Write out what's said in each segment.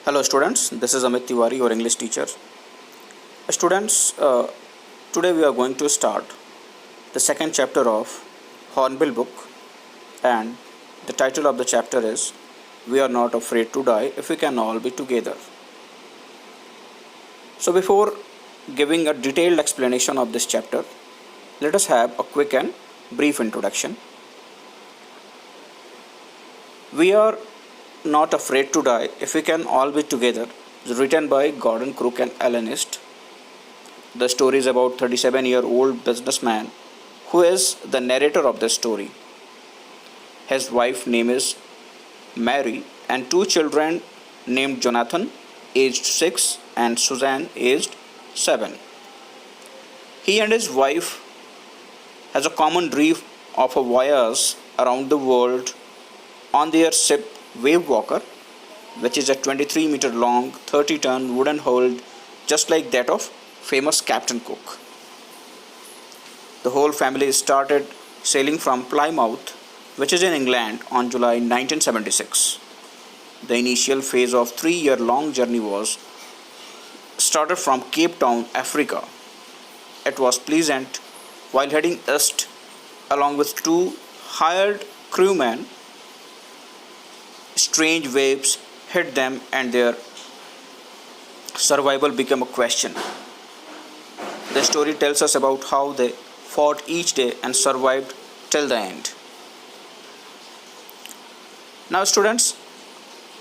Hello students, this is Amit Tiwari, your English teacher. Students, today we are going to start the second chapter of Hornbill book, and the title of the chapter is We Are Not Afraid to Die If We Can All Be Together. So before giving a detailed explanation of this chapter, let us have a quick and brief introduction. We Are Not Afraid to Die If We Can All Be Together is written by Gordon Crook and Alan East. The story is about 37-year-old businessman who is the narrator of the story. His wife name is Mary and two children named Jonathan, aged 6, and Suzanne, aged 7. He and his wife has a common dream of a voyage around the world on their ship Wave Walker, which is a 23-meter long, 30-ton wooden hull just like that of famous Captain Cook. The whole family started sailing from Plymouth, which is in England, on July 1976. The initial phase of 3-year-long journey was started from Cape Town, Africa. It was pleasant while heading east along with two hired crewmen. Strange waves hit them and their survival became a question. The story tells us about how they fought each day and survived till the end. Now students,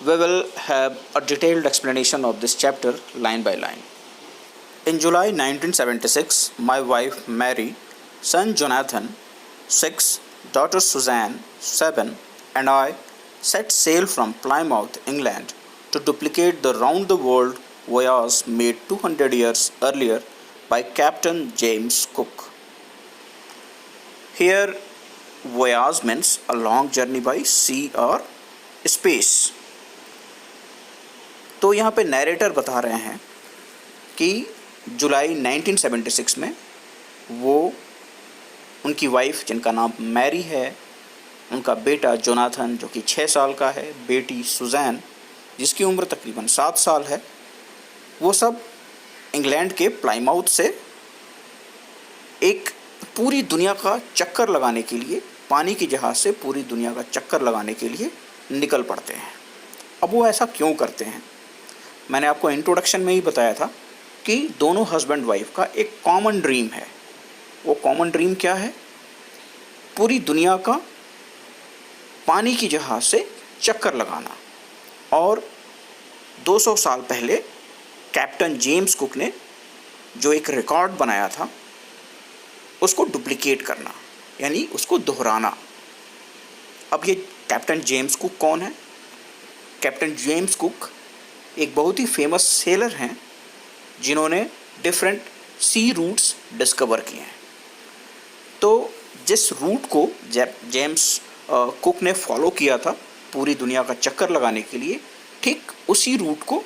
we will have a detailed explanation of this chapter line by line. In July 1976, my wife Mary, son Jonathan, 6, daughter Suzanne, 7, and I set sail from Plymouth, England to duplicate the round-the-world voyage made 200 years earlier by Captain James Cook. Here, voyage means a long journey by sea or space. तो यहाँ पे narrator बता रहे हैं कि जुलाई 1976 में वो उनकी वाइफ जिनका नाम मैरी है, उनका बेटा जोनाथन जो कि 6 साल का है, बेटी सुजैन जिसकी उम्र तकरीबन 7 साल है, वो सब इंग्लैंड के प्लाईमाउथ से एक पूरी दुनिया का चक्कर लगाने के लिए, पानी की जहाज़ से पूरी दुनिया का चक्कर लगाने के लिए निकल पड़ते हैं. अब वो ऐसा क्यों करते हैं? मैंने आपको इंट्रोडक्शन में ही बताया था कि दोनों हस्बैंड वाइफ का एक कॉमन ड्रीम है. वो कॉमन ड्रीम क्या है? पूरी दुनिया का पानी की जहाज़ से चक्कर लगाना. और 200 साल पहले कैप्टन जेम्स कुक ने जो एक रिकॉर्ड बनाया था उसको डुप्लिकेट करना, यानी उसको दोहराना. अब ये कैप्टन जेम्स कुक कौन है? कैप्टन जेम्स कुक एक बहुत ही फेमस सेलर हैं जिन्होंने डिफरेंट सी रूट्स डिस्कवर किए हैं. तो जिस रूट को जेम्स कुक ने फॉलो किया था पूरी दुनिया का चक्कर लगाने के लिए, ठीक उसी रूट को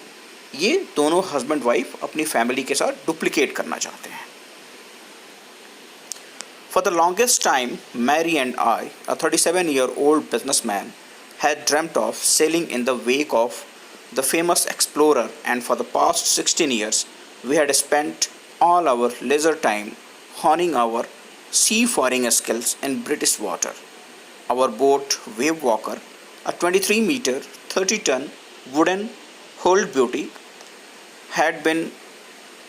ये दोनों हस्बैंड वाइफ अपनी फैमिली के साथ डुप्लिकेट करना चाहते हैं. For the longest time, Mary and I, a 37-year-old businessman, had dreamt of sailing in the wake of the famous explorer, and for the past 16 years, we had spent all our leisure time honing our seafaring skills in British water. Our boat, Wave Walker, a 23-meter, 30-ton wooden hulled beauty, had been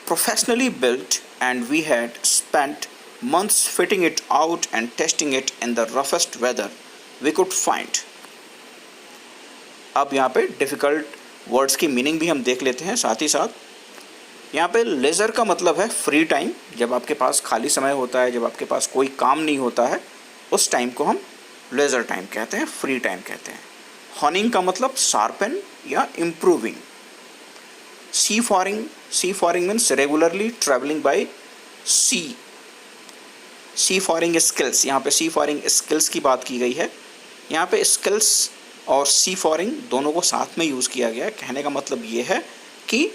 professionally built, and we had spent months fitting it out and testing it in the roughest weather we could find. अब यहाँ पे difficult words की meaning भी हम देख लेते हैं साथ ही साथ. यहाँ पे लेज़र का मतलब है फ्री टाइम. जब आपके पास खाली समय होता है, जब आपके पास कोई काम नहीं होता है, उस टाइम को हम लेज़र टाइम कहते हैं, फ्री टाइम कहते हैं. हॉनिंग का मतलब शार्पन या improving. Seafaring means regularly travelling by sea. Seafaring skills, यहाँ पे सीफारिंग स्किल्स की बात की गई है. यहाँ पे स्किल्स और सीफारिंग दोनों को साथ में यूज़ किया गया है. कहने का मतलब ये है कि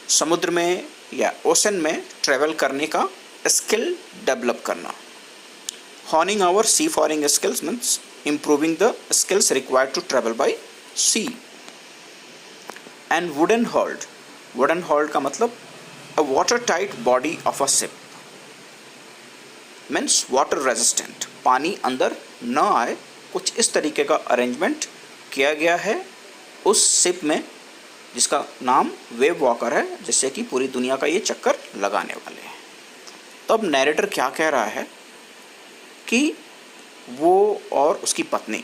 समुद्र में या ओशन में ट्रैवल करने का स्किल डेवलप करना. honing our seafaring skills means improving the skills required to travel by sea. And wooden hold का मतलब अ water tight body of a ship, means water resistant, पानी अंदर न आए, कुछ इस तरीके का अरेंजमेंट किया गया है उस शिप में जिसका नाम वेव वॉकर है, जिससे कि पूरी दुनिया का ये चक्कर लगाने वाले हैं। तो अब नैरेटर क्या कह रहा है कि वो और उसकी पत्नी,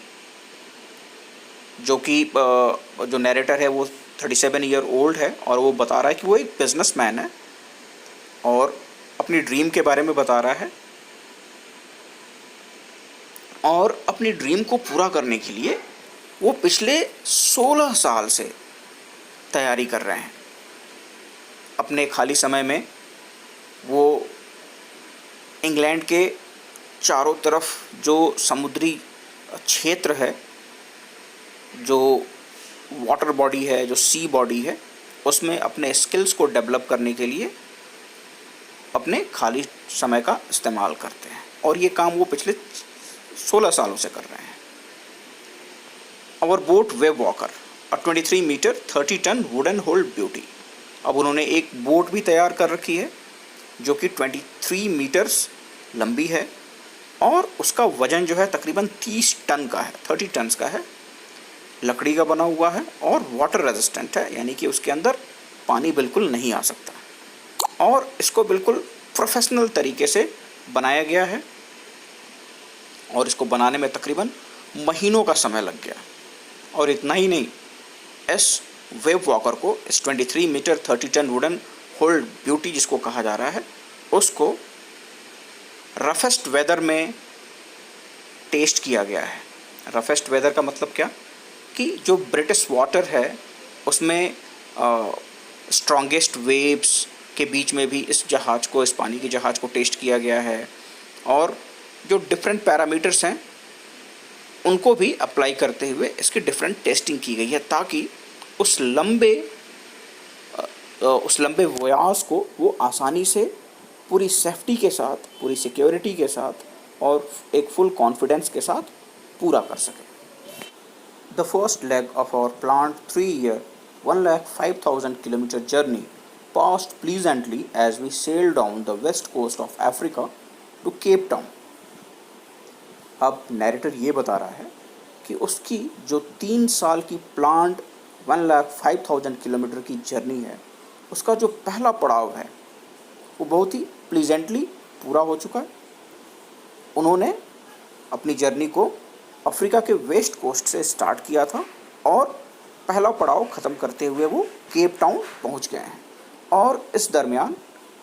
जो नैरेटर है वो 37 ईयर ओल्ड है और वो बता रहा है कि वो एक बिजनेसमैन है और अपनी ड्रीम के बारे में बता रहा है और अपनी ड्रीम को पूरा करने के लिए वो पिछले 16 साल से तैयारी कर रहे हैं। अपने खाली समय में वो इंग्लैंड के चारों तरफ जो समुद्री क्षेत्र है, जो वाटर बॉडी है, जो सी बॉडी है, उसमें अपने स्किल्स को डेवलप करने के लिए अपने खाली समय का इस्तेमाल करते हैं और ये काम वो पिछले 16 सालों से कर रहे हैं। Our boat Wave Walker, a 23 metre 30 ton wooden hulled beauty. अब उन्होंने एक बोट भी तैयार कर रखी है जो कि 23 मीटर्स लंबी है और उसका वजन जो है तकरीबन 30 टन का है, 30 टन्स का है, लकड़ी का बना हुआ है और वाटर रेजिस्टेंट है, यानी कि उसके अंदर पानी बिल्कुल नहीं आ सकता और इसको बिल्कुल प्रोफेशनल तरीके से बनाया गया है और इसको बनाने में तकरीबन महीनों का समय लग गया। और इतना ही नहीं, इस वेव वॉकर को, इस 23 metre 30 ton wooden hulled beauty जिसको कहा जा रहा है, उसको रफेस्ट वेदर में टेस्ट किया गया है। रफेस्ट वेदर का मतलब क्या कि जो ब्रिटिश वाटर है उसमें स्ट्रॉन्गेस्ट वेव्स के बीच में भी इस पानी के जहाज़ को टेस्ट किया गया है और जो डिफरेंट पैरामीटर्स हैं उनको भी अप्लाई करते हुए इसकी डिफरेंट टेस्टिंग की गई है ताकि उस लंबे वयास को वो आसानी से पूरी सेफ्टी के साथ, पूरी सिक्योरिटी के साथ और एक फुल कॉन्फिडेंस के साथ पूरा कर सके। The first leg of our planned 3-year 1,05,000 kilometre journey passed pleasantly as we sailed down the west coast of Africa to Cape Town. अब नैरेटर ये बता रहा है कि उसकी जो 3 साल की प्लान्ड 1,05,000 किलोमीटर की जर्नी है, उसका जो पहला पड़ाव है वो बहुत ही प्लीजेंटली पूरा हो चुका है। उन्होंने अपनी जर्नी को अफ्रीका के वेस्ट कोस्ट से स्टार्ट किया था और पहला पड़ाव ख़त्म करते हुए वो केप टाउन पहुंच गए हैं और इस दरमियान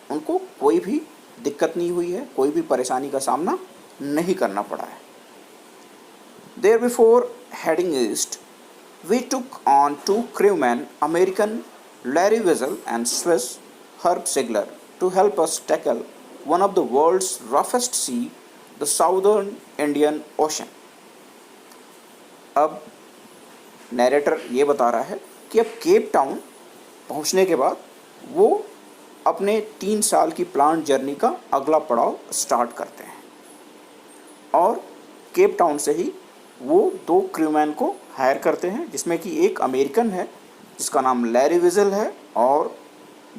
उनको कोई भी दिक्कत नहीं हुई है, कोई भी परेशानी का सामना नहीं करना पड़ा है। There before heading east, we took on 2 crewmen, American Larry Wiesel and Swiss Herb Sigler, to help us tackle one of the world's roughest sea, the Southern Indian Ocean. अब नैरेटर ये बता रहा है कि अब केप टाउन पहुंचने के बाद वो अपने 3 साल की प्लान जर्नी का अगला पड़ाव स्टार्ट करते हैं और केप टाउन से ही वो 2 क्रूमैन को हायर करते हैं, जिसमें कि एक अमेरिकन है जिसका नाम लैरी विजल है और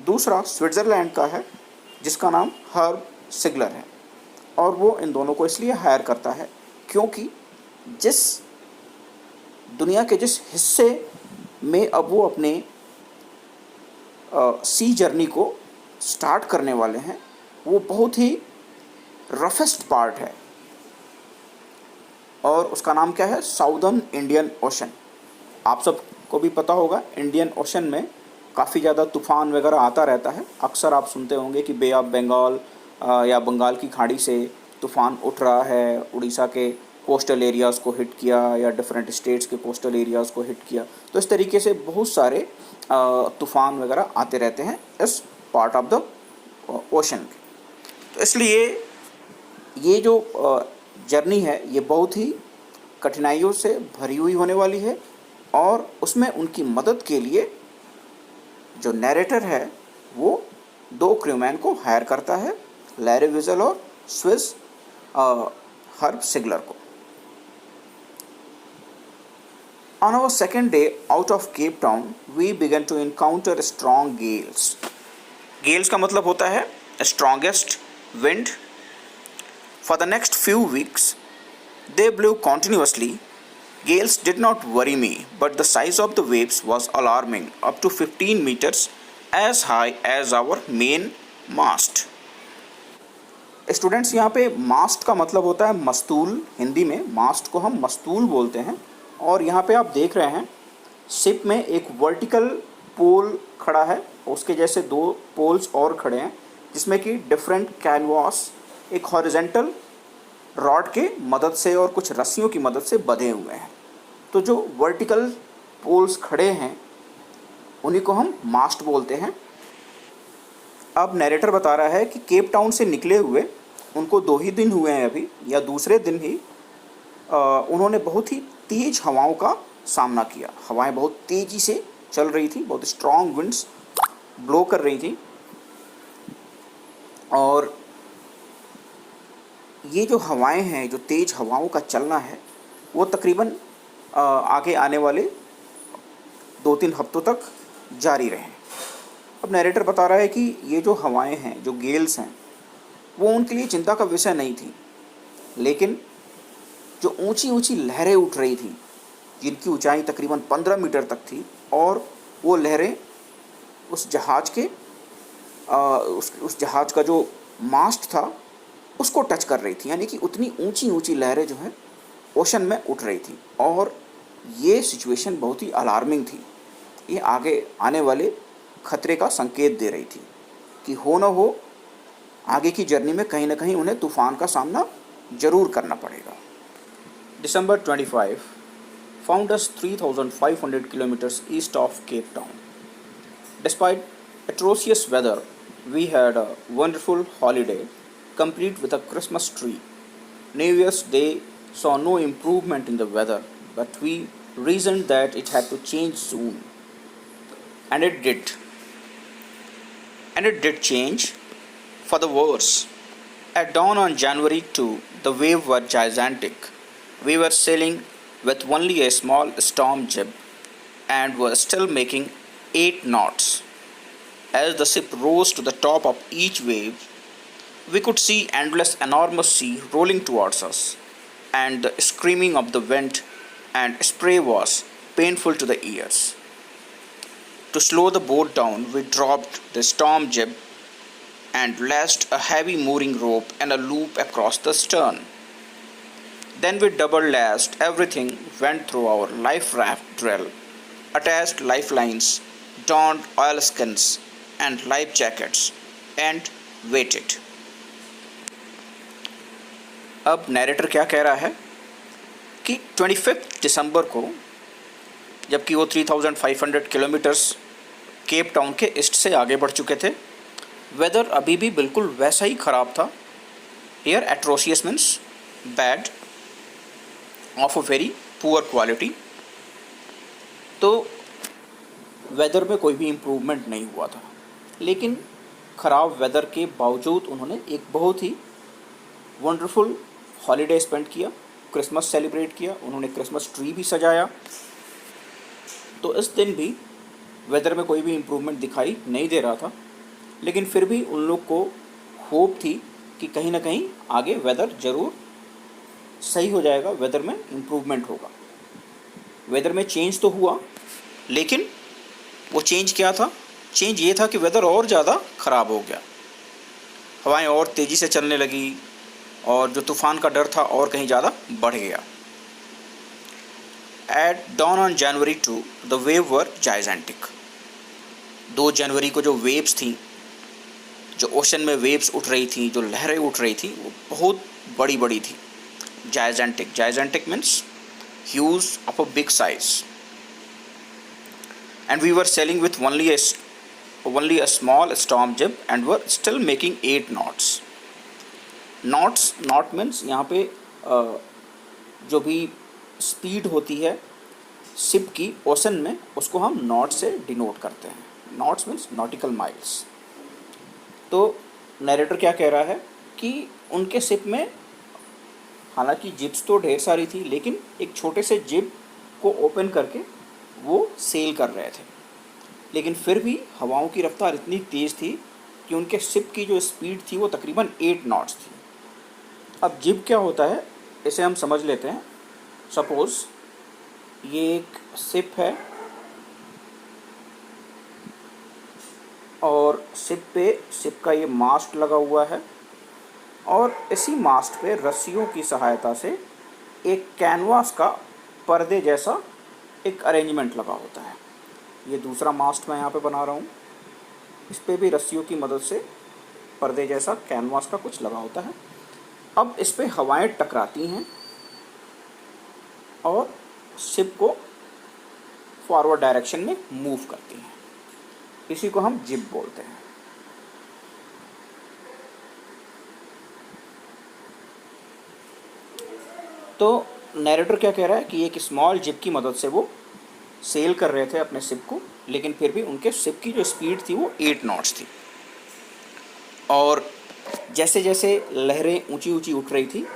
दूसरा स्विट्ज़रलैंड का है जिसका नाम हर्ब सिगलर है। और वो इन दोनों को इसलिए हायर करता है क्योंकि दुनिया के जिस हिस्से में अब वो अपने सी जर्नी को स्टार्ट करने वाले हैं वो बहुत ही रफेस्ट पार्ट है और उसका नाम क्या है, साउदर्न इंडियन ओशन। आप सबको भी पता होगा इंडियन ओशन में काफ़ी ज़्यादा तूफ़ान वगैरह आता रहता है। अक्सर आप सुनते होंगे कि बे ऑफ बंगाल या बंगाल की खाड़ी से तूफ़ान उठ रहा है, उड़ीसा के कोस्टल एरियाज़ को हिट किया या डिफरेंट स्टेट्स के कोस्टल एरियाज़ को हिट किया। तो इस तरीके से बहुत सारे तूफ़ान वगैरह आते रहते हैं इस पार्ट ऑफ द ओशन के। तो इसलिए ये जो जर्नी है ये बहुत ही कठिनाइयों से भरी हुई होने वाली है और उसमें उनकी मदद के लिए जो नैरेटर है वो 2 क्रूमैन को हायर करता है, लैरी विजल और स्विस हर्ब सिगलर को। On our second day out of Cape Town, we began to encounter strong gales. Gales का मतलब होता है strongest wind. For the next few weeks, they blew continuously. Gales did not worry me, but the size of the waves was alarming, up to 15 meters, as high as our main mast. Students, यहाँ पे मास्ट का मतलब होता है मस्तूल. हिंदी में मास्ट को हम मस्तूल बोलते हैं. और यहाँ पे आप देख रहे हैं शिप में एक वर्टिकल पोल खड़ा है, उसके जैसे दो पोल्स और खड़े हैं जिसमें कि डिफरेंट कैनवास एक हॉरिजेंटल रॉड के मदद से और कुछ रस्सियों की मदद से बंधे हुए हैं. तो जो वर्टिकल पोल्स खड़े हैं उन्हीं को हम मास्ट बोलते हैं. अब नैरेटर बता रहा है कि केप टाउन से निकले हुए उनको 2 ही दिन हुए हैं अभी, या दूसरे दिन ही उन्होंने बहुत ही तेज़ हवाओं का सामना किया. हवाएं बहुत तेज़ी से चल रही थी, बहुत स्ट्रॉन्ग विंड्स ब्लो कर रही थी. और ये जो हवाएं हैं, जो तेज़ हवाओं का चलना है, वो तकरीबन आगे आने वाले 2-3 हफ्तों तक जारी रहे. अब नैरेटर बता रहा है कि ये जो हवाएं हैं, जो गेल्स हैं, वो उनके लिए चिंता का विषय नहीं थी. लेकिन जो ऊंची ऊंची लहरें उठ रही थी, जिनकी ऊंचाई तकरीबन 15 मीटर तक थी, और वो लहरें उस जहाज़ के उस जहाज़ का जो मास्ट था उसको टच कर रही थी. यानी कि उतनी ऊंची ऊंची लहरें जो हैं ओशन में उठ रही थी. और ये सिचुएशन बहुत ही अलार्मिंग थी. ये आगे आने वाले खतरे का संकेत दे रही थी कि हो न हो आगे की जर्नी में कहीं ना कहीं उन्हें तूफ़ान का सामना ज़रूर करना पड़ेगा. December 25 found us 3,500 kilometers east of Cape Town. Despite atrocious weather, we had a wonderful holiday, complete with a Christmas tree. New Year's Day saw no improvement in the weather, but we reasoned that it had to change soon. And it did. And it did change for the worse. At dawn on January 2, the waves were gigantic. We were sailing with only a small storm jib and were still making 8 knots. As the ship rose to the top of each wave, we could see endless enormous sea rolling towards us, and the screaming of the wind and spray was painful to the ears. To slow the boat down, we dropped the storm jib and lashed a heavy mooring rope and a loop across the stern. Then we double lashed everything, went through our life raft drill, attached lifelines, donned oilskins and life jackets, and waited. अब narrator क्या कह रहा है कि 25 दिसंबर को, जबकि वो 3,500 kilometres Cape Town के ईस्ट से आगे बढ़ चुके थे, वेदर अभी भी बिल्कुल वैसा ही ख़राब था. Air atrocious means bad, of a very poor quality. तो वेदर में कोई भी इम्प्रूवमेंट नहीं हुआ था. लेकिन ख़राब वेदर के बावजूद उन्होंने एक बहुत ही वंडरफुल हॉलीडे स्पेंड किया, क्रिसमस सेलिब्रेट किया. उन्होंने क्रिसमस ट्री भी सजाया. तो इस दिन भी वेदर में कोई भी इम्प्रूवमेंट दिखाई नहीं दे रहा था. लेकिन फिर भी उन लोग को होप थी कि कहीं ना कहीं आगे वेदर ज़रूर सही हो जाएगा, वेदर में इम्प्रूवमेंट होगा. वेदर में चेंज तो हुआ, लेकिन वो चेंज क्या था? चेंज ये था कि वेदर और ज़्यादा ख़राब हो गया. हवाएं और तेज़ी से चलने लगी और जो तूफ़ान का डर था और कहीं ज़्यादा बढ़ गया. At dawn on January 2, the waves were gigantic. 2 जनवरी को जो वेव्स थी, जो ओशन में वेव्स उठ रही थी, जो लहरें उठ रही थी, वो बहुत बड़ी बड़ी थी. Gigantic. Gigantic means huge, of a big size. And we were sailing with only a small storm jib and were still making 8 knots. Knot means यहाँ पे जो भी स्पीड होती है शिप की ओशन में, उसको हम नॉट से डिनोट करते हैं. Knots means nautical miles. तो नरेटर क्या कह रहा है कि उनके शिप में हालांकि जिब्स तो ढेर सारी थी, लेकिन एक छोटे से जिब को ओपन करके वो सेल कर रहे थे, लेकिन फिर भी हवाओं की रफ्तार इतनी तेज़ थी कि उनके शिप की जो स्पीड थी वो तकरीबन 8 नॉट्स थी। अब जिब क्या होता है इसे हम समझ लेते हैं। सपोज़ ये एक शिप है और शिप का ये मास्ट लगा हुआ है और इसी मास्ट पे रस्सियों की सहायता से एक कैनवास का पर्दे जैसा एक अरेंजमेंट लगा होता है। ये दूसरा मास्ट मैं यहाँ पे बना रहा हूँ, इस पे भी रस्सियों की मदद से पर्दे जैसा कैनवास का कुछ लगा होता है। अब इस पे हवाएं टकराती हैं और शिप को फॉरवर्ड डायरेक्शन में मूव करती हैं। इसी को हम जिब बोलते हैं। तो नैरेटर क्या कह रहा है कि एक स्मॉल जिब की मदद से वो सेल कर रहे थे अपने शिप को, लेकिन फिर भी उनके शिप की जो स्पीड थी वो 8 नॉट्स थी। और जैसे जैसे लहरें ऊंची ऊंची उठ रही थी,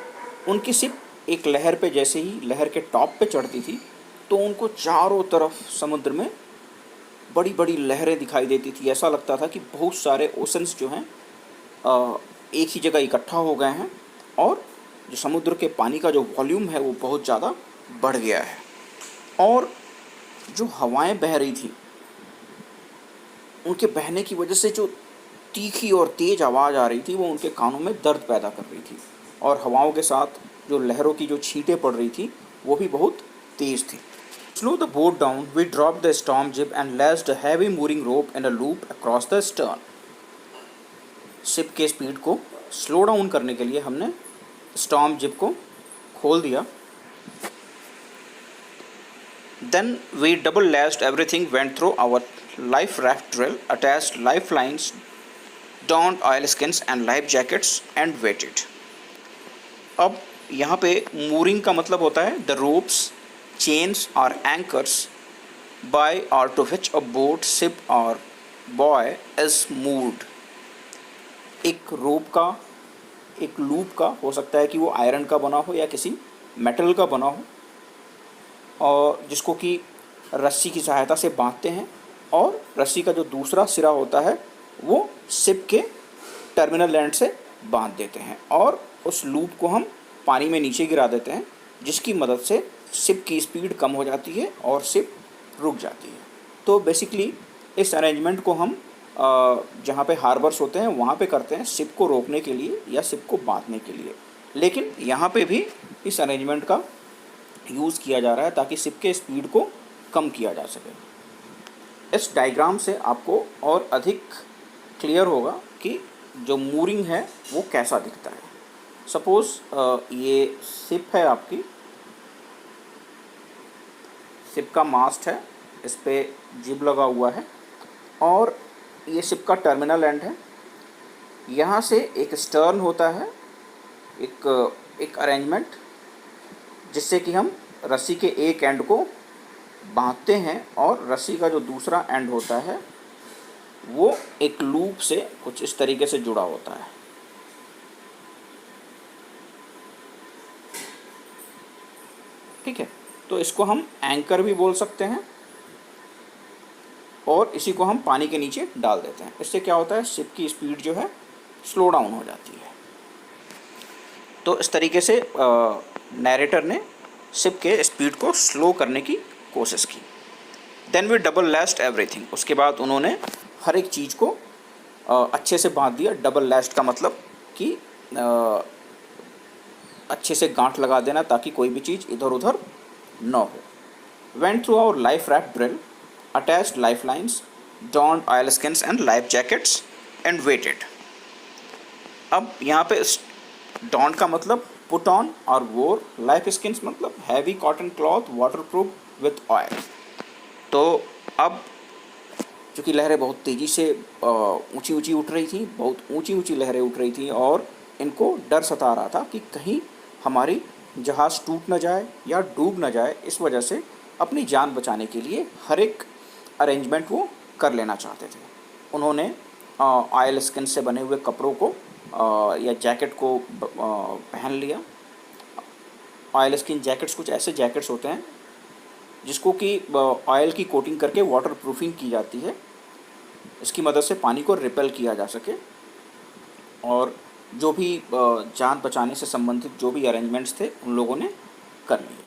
उनकी शिप एक लहर पे जैसे ही लहर के टॉप पे चढ़ती थी तो उनको चारों तरफ समुद्र में बड़ी बड़ी लहरें दिखाई देती थी। ऐसा लगता था कि बहुत सारे ओशंस जो हैं एक ही जगह इकट्ठा हो गए हैं और जो समुद्र के पानी का जो वॉल्यूम है वो बहुत ज़्यादा बढ़ गया है। और जो हवाएं बह रही थी उनके बहने की वजह से जो तीखी और तेज आवाज़ आ रही थी वो उनके कानों में दर्द पैदा कर रही थी, और हवाओं के साथ जो लहरों की जो छींटें पड़ रही थी वो भी बहुत तेज़ थी। Slow the boat down, we dropped the storm jib and lashed a heavy mooring rope in a loop across the stern. Ship के स्पीड को स्लो डाउन करने के लिए हमने स्टॉर्म जिब को खोल दिया। Then we double lashed everything, went through our life raft drill, attached lifelines, donned oilskins and life jackets and waited. अब यहाँ पे mooring का मतलब होता है the ropes, chains or anchors by or to which a boat, ship or buoy is moored. एक रोप का, एक लूप का हो सकता है कि वो आयरन का बना हो या किसी मेटल का बना हो, और जिसको कि रस्सी की सहायता से बांधते हैं, और रस्सी का जो दूसरा सिरा होता है वो शिप के टर्मिनल एंड से बांध देते हैं, और उस लूप को हम पानी में नीचे गिरा देते हैं, जिसकी मदद से शिप की स्पीड कम हो जाती है और शिप रुक जाती है। तो बेसिकली इस अरेंजमेंट को हम जहाँ पे हार्बर्स होते हैं वहाँ पे करते हैं शिप को रोकने के लिए या शिप को बांधने के लिए, लेकिन यहाँ पे भी इस अरेंजमेंट का यूज़ किया जा रहा है ताकि शिप के स्पीड को कम किया जा सके। इस डायग्राम से आपको और अधिक क्लियर होगा कि जो मूरिंग है वो कैसा दिखता है। सपोज़ ये शिप है आपकी, शिप का मास्ट है, इस पे जिब लगा हुआ है और ये शिप का टर्मिनल एंड है। यहाँ से एक स्टर्न होता है, एक अरेंजमेंट जिससे कि हम रस्सी के एक एंड को बांधते हैं, और रस्सी का जो दूसरा एंड होता है वो एक लूप से कुछ इस तरीके से जुड़ा होता है। ठीक है, तो इसको हम एंकर भी बोल सकते हैं, और इसी को हम पानी के नीचे डाल देते हैं। इससे क्या होता है, शिप की स्पीड जो है स्लो डाउन हो जाती है। तो इस तरीके से नैरेटर ने शिप के स्पीड को स्लो करने की कोशिश की। Then we double lashed everything, उसके बाद उन्होंने हर एक चीज़ को अच्छे से बांध दिया। डबल लैस्ट का मतलब कि अच्छे से गांठ लगा देना ताकि कोई भी चीज़ इधर उधर न हो। Went through our life raft drill, attached lifelines, donned oilskins and life jackets and waited. अब यहाँ पे डॉन्ड का मतलब पुट ऑन और वोर, लाइफ स्किन्स मतलब heavy cotton cloth waterproof with oil. तो अब चूँकि लहरें बहुत तेज़ी से ऊंची ऊंची उठ रही थी, बहुत ऊंची ऊंची लहरें उठ रही थी, और इनको डर सता रहा था कि कहीं हमारी जहाज़ टूट न जाए या डूब न जाए। इस वजह से अपनी जान बचाने के लिए हर एक अरेंजमेंट वो कर लेना चाहते थे। उन्होंने ऑयल स्किन से बने हुए कपड़ों को या जैकेट को पहन लिया। ऑयल स्किन जैकेट्स कुछ ऐसे जैकेट्स होते हैं जिसको कि ऑयल की कोटिंग करके वाटर प्रूफिंग की जाती है। इसकी मदद से पानी को रिपेल किया जा सके, और जो भी जान बचाने से संबंधित जो भी अरेंजमेंट्स थे उन लोगों ने कर लिए।